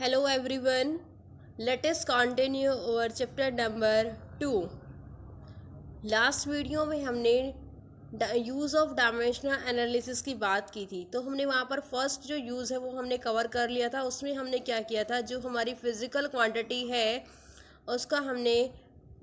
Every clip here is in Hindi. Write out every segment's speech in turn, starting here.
Hello everyone. Let us continue our chapter number 2. Last video में हमने यूज़ ऑफ डायमेंशनल एनालिसिस की बात की थी, तो हमने वहाँ पर फर्स्ट जो यूज़ है वो हमने कवर कर लिया था। उसमें हमने क्या किया था, जो हमारी फिज़िकल क्वांटिटी है उसका हमने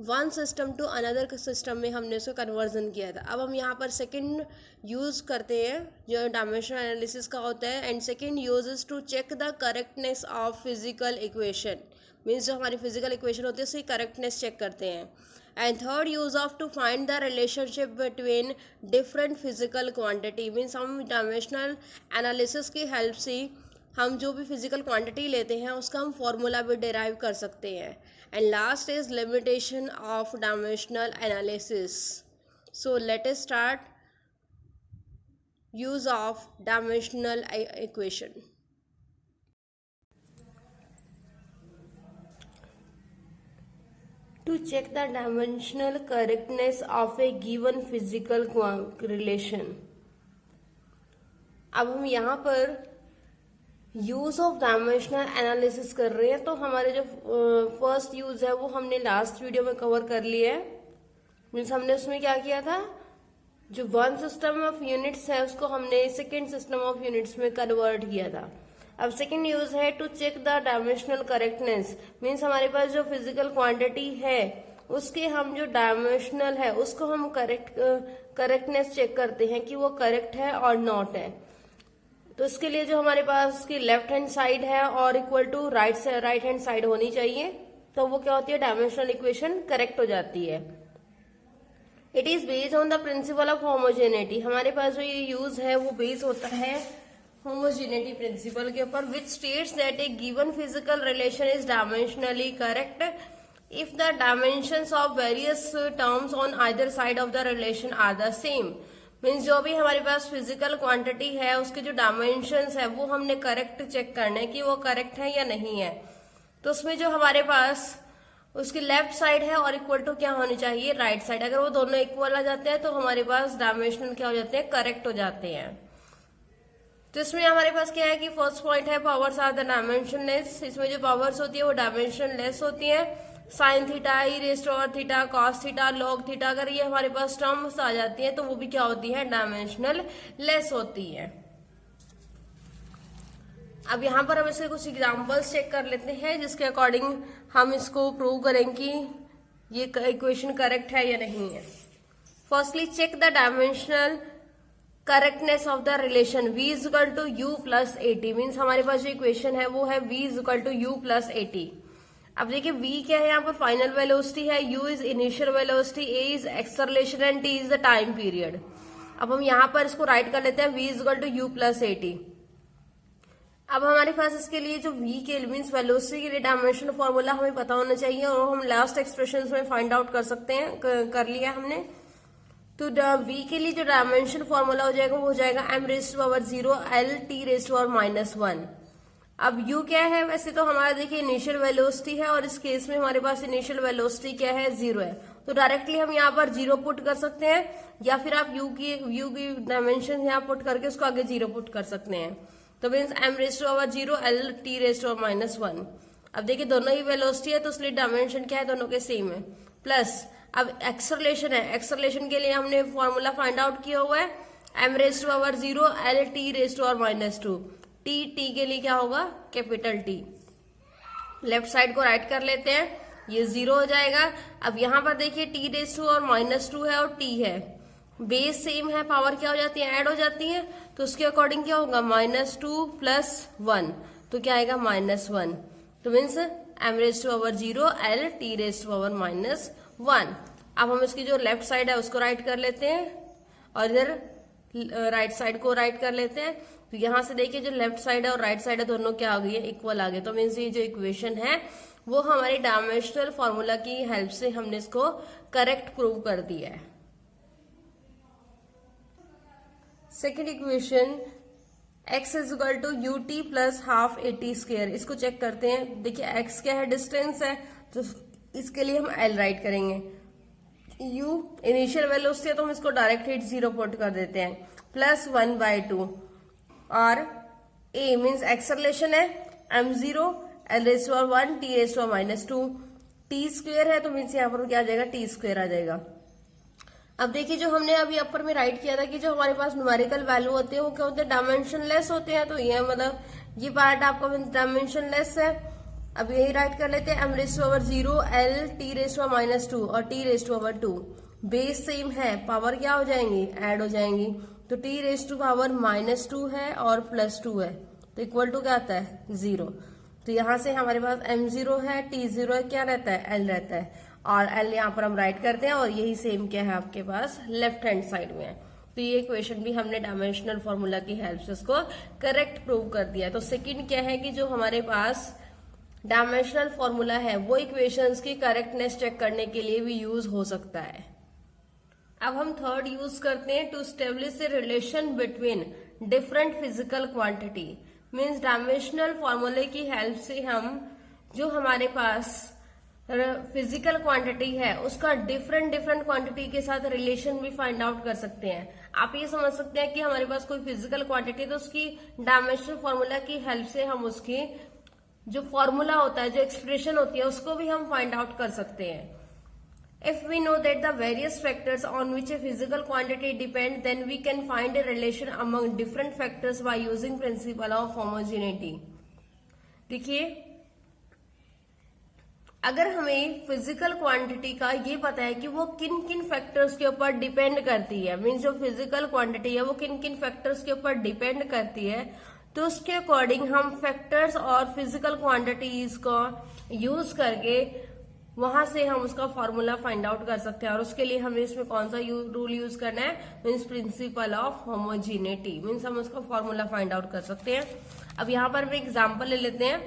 one system to another system में हमने उसका कन्वर्जन किया था। अब हम यहाँ पर सेकंड यूज़ करते हैं जो डायमेंशनल एनालिसिस का होता है। And second use is to check the correctness of physical equation. Means जो हमारी फिजिकल इक्वेशन होती है उसकी करेक्टनेस चेक करते हैं। And third use of to find the relationship between different physical quantity. Means हम डायमेंशनल एनालिसिस की हेल्प से हम जो भी फिजिकल क्वांटिटी लेते हैं उसका हम फॉर्मूला भी डिराइव कर सकते हैं। And last is limitation of dimensional analysis. So let us start use of dimensional equation. To check the dimensional correctness of a given physical relation. अब हम यहाँ पर यूज ऑफ डायमेंशनल एनालिसिस कर रहे हैं, तो हमारे जो फर्स्ट यूज है वो हमने लास्ट वीडियो में कवर कर लिया है। मीन्स हमने उसमें क्या किया था, जो वन सिस्टम ऑफ यूनिट्स है उसको हमने सेकेंड सिस्टम ऑफ यूनिट्स में कन्वर्ट किया था। अब सेकेंड यूज है to check the dimensional correctness. Means हमारे पास जो फिजिकल क्वांटिटी है उसके हम जो डायमेंशनल है उसको हम करेक्टनेस चेक करते हैं कि वो करेक्ट है और नॉट है। तो इसके लिए जो हमारे पास उसकी लेफ्ट हैंड साइड है और equal to right hand side होनी चाहिए, तो वो क्या होती है, डायमेंशनल इक्वेशन करेक्ट हो जाती है। It is based on the principle of homogeneity. हमारे पास जो ये यूज है वो बेस होता है होमोजेनिटी प्रिंसिपल के ऊपर, which states that a given physical relation is dimensionally correct if the dimensions of various terms on either side of the relation are the same. Means जो भी हमारे पास फिजिकल क्वांटिटी है उसके जो डायमेंशंस है वो हमने करेक्ट चेक करना है कि वो करेक्ट है या नहीं है। तो उसमें जो हमारे पास उसकी लेफ्ट साइड है और इक्वल टू क्या होनी चाहिए, राइट साइड। अगर वो दोनों इक्वल आ जाते हैं तो हमारे पास डायमेंशनल क्या हो जाते हैं, करेक्ट हो जाते हैं। तो इसमें हमारे पास क्या है कि फर्स्ट पॉइंट है पावर्स आर द डायमेंशनलेस। इसमें जो पावर्स होती है वो डायमेंशनलेस होती है। Sine theta, e raise to power theta, cos theta, log theta, अगर ये हमारे पास टर्म्स आ जाती है तो वो भी क्या होती है, डायमेंशनल लेस होती है। अब यहाँ पर हम इसके कुछ एग्जांपल्स चेक कर लेते हैं जिसके अकॉर्डिंग हम इसको प्रूव करें कि ये इक्वेशन करेक्ट है या नहीं है। Firstly check the dimensional correctness of the relation v is equal to u plus 80। Means हमारे पास जो इक्वेशन है वो है v is equal to u plus 80। अब देखिए v क्या है, यहाँ पर फाइनल वेलोसिटी है, u is initial velocity, a is acceleration and t is the time period. अब हम यहाँ पर इसको राइट कर लेते हैं v is equal to u plus 80। अब हमारे पास इसके लिए जो v के मीन्स वेलोसिटी के लिए डायमेंशन फॉर्मूला हमें पता होना चाहिए और हम लास्ट एक्सप्रेशन में फाइंड आउट कर सकते हैं, कर लिया हमने। तो v के लिए जो डायमेंशन फॉर्मूला हो जाएगा वो हो जाएगा m raise to power 0 l t raise to power -1। अब u क्या है, वैसे तो हमारा देखिए इनिशियल वेलोसिटी है और इस केस में हमारे पास इनिशियल वेलोसिटी क्या है, 0 है। तो डायरेक्टली हम यहाँ पर 0 पुट कर सकते हैं या फिर आप u की डायमेंशन यहाँ पुट करके उसको आगे 0 पुट कर सकते हैं। तो means m raise to power 0 l t raise to power -1। अब देखिए दोनों ही वेलोसिटी है तो इसलिए डायमेंशन क्या है, दोनों के सेम है। प्लस अब एक्सेलरेशन है, एक्सेलरेशन के लिए हमने फॉर्मूला फाइंड आउट किया हुआ है m raise to power 0 l t raise to power -2। t के लिए क्या होगा, कैपिटल T। लेफ्ट साइड को राइट कर लेते हैं, ये 0 हो जाएगा। अब यहाँ पर देखिए t रेज़ टू पावर -2 है और t है, बेस सेम है, पावर क्या हो जाती है, ऐड हो जाती है। तो उसके अकॉर्डिंग क्या होगा, -2 प्लस 1, तो क्या आएगा -1। तो means m raise to power 0 l t raise to power -1। अब हम इसकी जो लेफ्ट साइड है उसको राइट कर लेते हैं और इधर राइट साइड को राइट कर लेते हैं। तो यहां से देखिए जो लेफ्ट साइड है और राइट साइड है दोनों क्या आ गई है, इक्वल आ गए। तो मीन्स ये जो इक्वेशन है वो हमारी डायमेंशनल फॉर्मूला की हेल्प से हमने इसको करेक्ट प्रूव कर दिया है। Second equation x is equal to u t plus half AT square. इसको चेक करते हैं। देखिए x क्या है, डिस्टेंस है, तो इसके लिए हम l राइट करेंगे। u इनिशियल वेलोसिटी है तो हम इसको डायरेक्ट हिट 0 पुट कर देते हैं, प्लस 1/2 और a मीन्स एक्सेलरेशन है m0 l raise to power 1 t raise to power minus 2, t square है तो मीन्स यहाँ पर क्या आ जाएगा, टी स्क्वेयर आ जाएगा। अब देखिए जो हमने अभी अपर में राइट किया था कि जो हमारे पास न्यूमेरिकल वैल्यू होते हैं वो क्या होते हैं, डायमेंशनलेस होते हैं। तो ये मतलब ये पार्ट आपका मीन्स डायमेंशनलेस है। अब यही राइट कर लेते हैं, m raise to power 0 l t raise to power minus 2 और t raise to power 2, base same है, पावर क्या हो जाएंगी, ऐड हो जाएंगी। तो t raise to power minus 2 है और प्लस 2 है तो इक्वल टू क्या आता है, 0। तो यहां से हमारे पास m0 है, t0 है, क्या रहता है, l रहता है, और l यहाँ पर हम राइट करते हैं और यही सेम क्या है आपके पास लेफ्ट हैंड साइड में है। तो ये इक्वेशन भी हमने डायमेंशनल फॉर्मूला की हेल्प से उसको करेक्ट प्रूव कर दिया। तो सेकंड क्या है कि जो हमारे पास डायमेंशनल फॉर्मूला है वो इक्वेशंस की करेक्टनेस चेक करने के लिए भी यूज हो सकता है। अब हम थर्ड यूज करते हैं, to establish a relation between different physical quantity. Means dimensional फॉर्मूले की हेल्प से हम जो हमारे पास फिजिकल क्वांटिटी है उसका डिफरेंट क्वांटिटी के साथ रिलेशन भी फाइंड आउट कर सकते हैं। आप ये समझ सकते हैं कि हमारे पास कोई फिजिकल क्वांटिटी है तो उसकी डायमेंशनल फॉर्मूला की हेल्प से हम उसकी जो फॉर्मूला होता है, जो एक्सप्रेशन होती है, उसको भी हम फाइंड आउट कर सकते हैं। If we know that the various factors on which a physical quantity depend, then we can find a relation among different factors by using principle of homogeneity. देखिए अगर हमें फिजिकल क्वांटिटी का ये पता है कि वो किन किन फैक्टर्स के ऊपर डिपेंड करती है, मीन्स जो फिजिकल क्वांटिटी है वो किन किन फैक्टर्स के ऊपर डिपेंड करती है, तो उसके अकॉर्डिंग हम फैक्टर्स और फिजिकल क्वांटिटीज को यूज करके वहां से हम उसका फॉर्मूला फाइंड आउट कर सकते हैं। और उसके लिए हमें इसमें कौन सा रूल यूज करना है, means principle of homogeneity, means हम उसका फॉर्मूला फाइंड आउट कर सकते हैं। अब यहाँ पर हम एग्जाम्पल ले लेते हैं,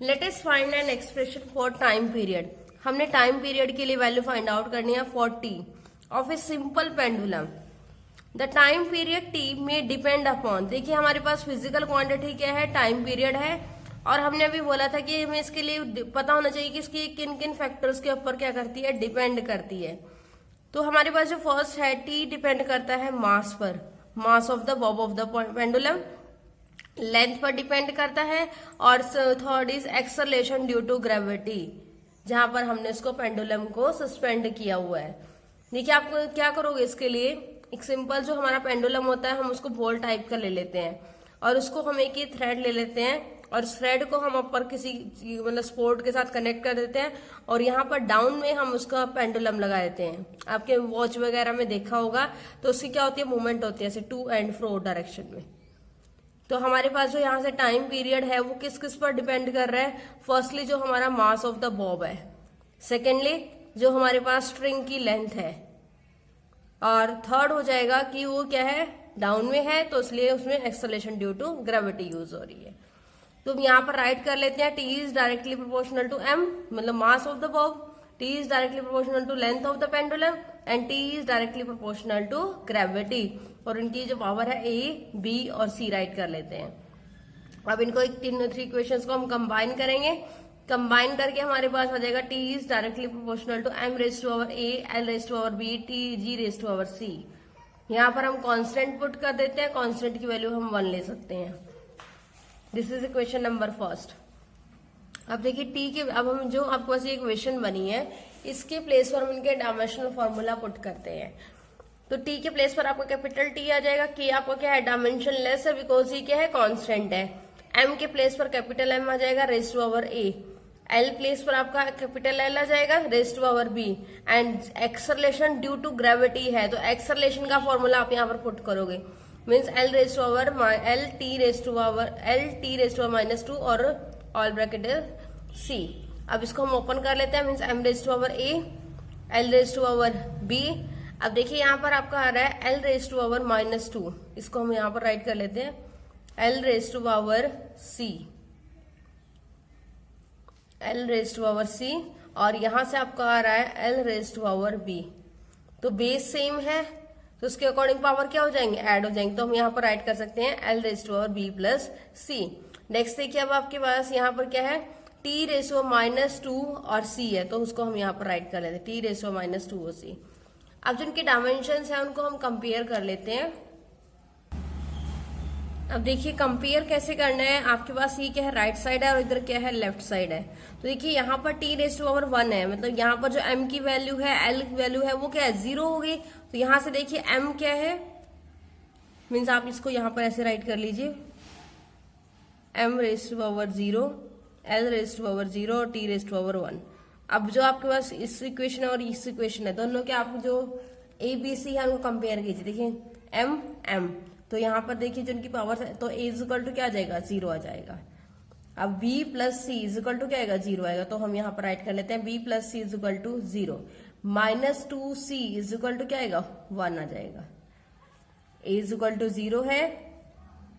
let us find an expression for time period. हमने टाइम पीरियड के लिए वैल्यू फाइंड आउट करनी है 40 of a simple pendulum. The time period T में डिपेंड अपॉन, देखिए हमारे पास फिजिकल क्वांटिटी क्या है, टाइम पीरियड है, और हमने अभी बोला था कि हमें इसके लिए पता होना चाहिए कि इसकी किन किन फैक्टर्स के ऊपर क्या करती है, डिपेंड करती है। तो हमारे पास जो फर्स्ट है, टी डिपेंड करता है मास पर, mass of the bob of the pendulum, length पर डिपेंड करता है, और third is acceleration due to gravity, जहां पर हमने इसको पेंडुलम को सस्पेंड किया हुआ है। देखिए आप क्या करोगे, इसके लिए एक सिंपल जो हमारा पेंडुलम होता है हम उसको बॉल टाइप का ले लेते हैं और उसको हम एक ही थ्रेड ले लेते हैं और थ्रेड को हम ऊपर किसी मतलब स्पोर्ट के साथ कनेक्ट कर देते हैं और यहाँ पर डाउन में हम उसका पेंडुलम लगा देते हैं। आपके वॉच वगैरह में देखा होगा तो उसकी क्या होती है, मूवमेंट होती है ऐसे टू एंड फ्रो डायरेक्शन में। तो हमारे पास जो यहाँ से टाइम पीरियड है वो किस किस पर डिपेंड कर रहा है, फर्स्टली जो हमारा मास ऑफ द बॉब है, सेकेंडली जो हमारे पास स्ट्रिंग की लेंथ है, और थर्ड हो जाएगा कि वो क्या है, डाउन में है तो इसलिए उसमें acceleration due to gravity use हो रही है। तो हम यहाँ पर राइट कर लेते हैं, T is directly proportional to M, मतलब mass of the bob, T is directly proportional to length of the pendulum and T is directly proportional to gravity, और इनकी जो पावर है ए, बी और सी राइट कर लेते हैं। अब इनको एक 3 इक्वेशंस को हम कंबाइन करेंगे, कंबाइन करके हमारे पास आ जाएगा T is directly proportional to M raise to power A, L raise to power B, T G raise to power C. यहाँ पर हम कांस्टेंट पुट कर देते हैं, कांस्टेंट की वैल्यू हम 1 ले सकते हैं। This is equation number first. अब देखिए टी के, अब हम जो आपके पास ये इक्वेशन बनी है इसके प्लेस पर हम इनके डायमेंशनल फॉर्मूला पुट करते हैं। तो टी के प्लेस पर आपका कैपिटल टी आ जाएगा, के आपका क्या है, डायमेंशन लेस है बिकॉज ये क्या है, कांस्टेंट है। एम के प्लेस पर कैपिटल एम आ जाएगा raise to power A, l place पर आपका कैपिटल एल आ जाएगा raise to power b, and acceleration due to gravity है तो एक्सेलरेशन का फॉर्मूला आप यहाँ पर पुट करोगे, means l raise to power l t raise to power minus 2 और ऑल ब्रैकेट सी। अब इसको हम ओपन कर लेते हैं, means M raise to power A, L raise to power B. अब देखिए यहाँ पर आपका आ रहा है L raise to power minus 2, इसको हम यहाँ पर राइट कर लेते हैं L raise to power C, L raise to power C, और यहां से आपका आ रहा है L raise to power B. तो बेस सेम है तो उसके अकॉर्डिंग पावर क्या हो जाएंगे, ऐड हो जाएंगे। तो हम यहाँ पर राइट कर सकते हैं L raise to power b plus c. Next देखिए अब आपके पास यहाँ पर क्या है, टी रेज टू माइनस 2 और सी है तो उसको हम यहाँ पर राइट कर लेते हैं टी रेज टू माइनस 2 और सी। अब जिनके डायमेंशन है उनको हम कंपेयर कर लेते हैं। अब देखिए कंपेयर कैसे करना है। आपके पास ये क्या है, राइट साइड है और इधर क्या है, लेफ्ट साइड है। तो देखिए यहाँ पर t⁻1 है, मतलब यहाँ पर जो m की वैल्यू है, l की वैल्यू है, वो क्या है, 0 हो गई। तो यहाँ से देखिए m क्या है, मीन्स आप इसको यहाँ पर ऐसे राइट कर लीजिए, m⁻0, l⁻0 और t⁻1। अब जो आपके पास इस इक्वेशन है और इस इक्वेशन है, दोनों के आप जो ABC है उनको कंपेयर कीजिए। देखिए m तो यहाँ पर देखिए जो उनकी पावर है, तो a क्या आ जाएगा, 0 आ जाएगा। अब b plus c equal to क्या आएगा, 0 आएगा। तो हम यहाँ पर राइट कर लेते हैं b plus c equal to 0, -2c equal to क्या आएगा, 1 आ जाएगा। a इजिकल टू 0 है,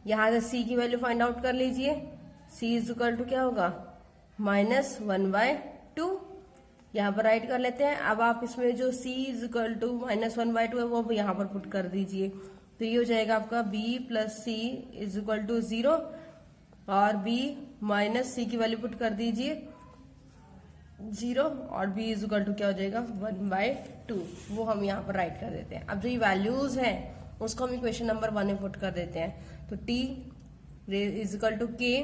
यहाँ से c की वैल्यू फाइंड आउट कर लीजिए। c इजिकल टू क्या होगा, -1/2, यहाँ पर राइट कर लेते हैं। अब आप इसमें जो c इजिकल टू -1/2 है वो यहाँ पर पुट कर दीजिए। तो ये हो जाएगा आपका b plus c equal to 0 और b माइनस सी की वैल्यू पुट कर दीजिए 0 और b इजिकल टू क्या हो जाएगा, 1/2। वो हम यहाँ पर राइट कर देते हैं। अब जो ये वैल्यूज हैं उसको हम इक्वेशन नंबर 1 में पुट कर देते हैं। तो t इजिकल टू k,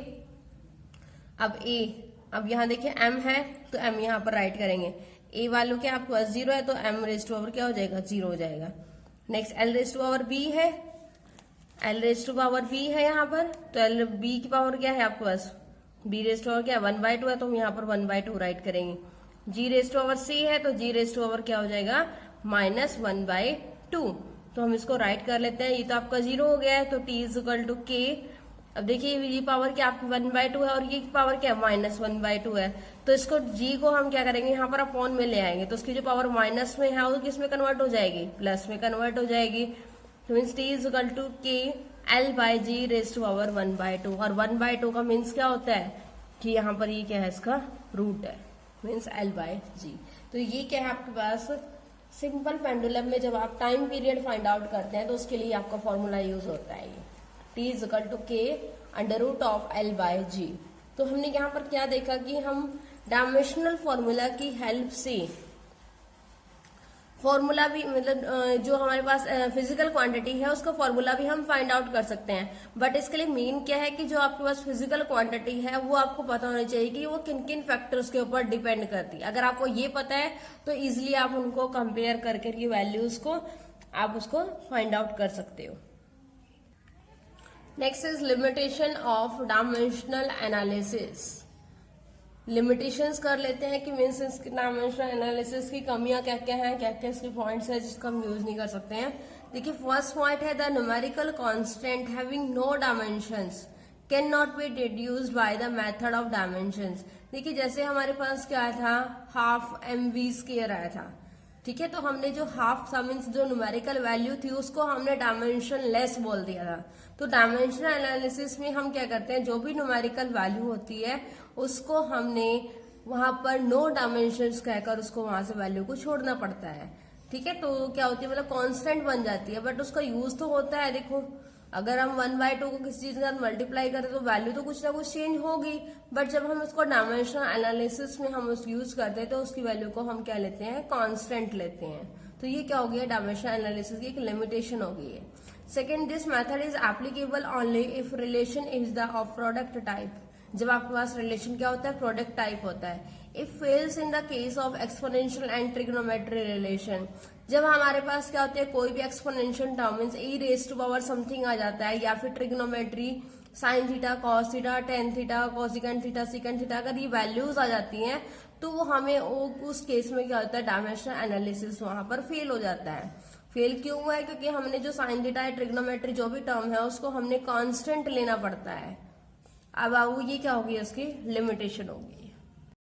अब a, अब यहाँ देखिए m है तो m यहाँ पर राइट करेंगे। a वैल्यू क्या आपके पास 0 है तो m⁻⁴ क्या हो जाएगा, 0 हो जाएगा। नेक्स्ट l⁻b है, l⁻b है यहाँ पर, तो b की पावर क्या है आपके पास, b⁻ क्या है, 1/2 है, तो हम यहाँ पर 1/2 राइट करेंगे। g⁻c है तो g⁻ क्या हो जाएगा, -1/2। तो हम इसको राइट कर लेते हैं। ये तो आपका 0 हो गया है, तो t इजिकल टू k। अब देखिए ये पावर क्या आपकी 1/2 है और ये पावर क्या -1/2 है। तो इसको g को हम क्या करेंगे, यहाँ पर अपॉन में ले आएंगे। तो उसकी जो पावर माइनस में है वो किस में कन्वर्ट हो जाएगी, प्लस में कन्वर्ट हो जाएगी। तो means t equal to k l/g⁻1/2, और 1/2 का मीन्स क्या होता है कि यहाँ पर ये क्या है, इसका रूट है, मीन्स l/g। तो ये क्या है आपके पास सिंपल पेंडुलम में जब आप टाइम पीरियड फाइंड आउट करते हैं तो उसके लिए आपका फॉर्मूला यूज होता है, ये t equal to k √l/g। तो हमने यहाँ पर क्या देखा कि हम डायमेंशनल फॉर्मूला की हेल्प से फॉर्मूला भी, मतलब जो हमारे पास फिजिकल क्वांटिटी है उसका फॉर्मूला भी हम फाइंड आउट कर सकते हैं। बट इसके लिए मेन क्या है कि जो आपके पास फिजिकल क्वांटिटी है वो आपको पता होनी चाहिए कि वो किन किन फैक्टर्स के ऊपर डिपेंड करती है। अगर आपको ये पता है तो इजिली आप उनको कंपेयर करके वैल्यूज को आप उसको फाइंड आउट कर सकते हो। Next is limitation of dimensional analysis. Limitations कर लेते हैं कि मीन्स इसके डायमेंशनल एनालिसिस की कमियां क्या क्या हैं, क्या क्या इसके पॉइंट्स हैं जिसको हम यूज नहीं कर सकते हैं। देखिए फर्स्ट पॉइंट है the numerical constant having no dimensions can not be deduced by the method of dimensions. देखिए जैसे हमारे पास क्या था, हाफ mv² आया था, ठीक है। तो हमने जो हाफ था मीन्स जो न्यूमेरिकल वैल्यू थी उसको हमने डायमेंशन लेस बोल दिया था। तो डायमेंशनल एनालिसिस में हम क्या करते हैं, जो भी न्यूमेरिकल वैल्यू होती है उसको हमने वहां पर नो डायमेंशंस कहकर उसको वहां से वैल्यू को छोड़ना पड़ता है, ठीक है। तो क्या होती है, मतलब कांस्टेंट बन जाती है, बट उसका यूज तो होता है। देखो अगर हम 1/2 को किसी चीज के साथ मल्टीप्लाई करें तो वैल्यू तो कुछ ना कुछ चेंज होगी, बट जब हम उसको डायमेंशनल एनालिसिस में हम उस यूज करते हैं तो उसकी वैल्यू को हम क्या लेते हैं, कांस्टेंट लेते हैं। तो ये क्या हो गया, डायमेंशनल एनालिसिस की एक लिमिटेशन हो गई है। Second, this method is applicable only if relation is the of product type. जब आपके पास रिलेशन क्या होता है, प्रोडक्ट टाइप होता है। If fails in the case of exponential and trigonometry relation. जब हमारे पास क्या होते हैं, कोई भी exponential term means e⁻ something आ जाता है, या फिर trigonometry sine theta, cos theta, tan theta, cosecant theta, secant theta, अगर ये वैल्यूज आ जाती हैं तो वो हमें उस केस में क्या होता है, डायमेंशनल एनालिसिस वहां पर फेल हो जाता है। फेल क्यों हुआ है, क्योंकि हमने जो साइन थीटा है, ट्रिग्नोमेट्री जो भी टर्म है उसको हमने कांस्टेंट लेना पड़ता है। अब ये क्या होगी, उसकी लिमिटेशन होगी।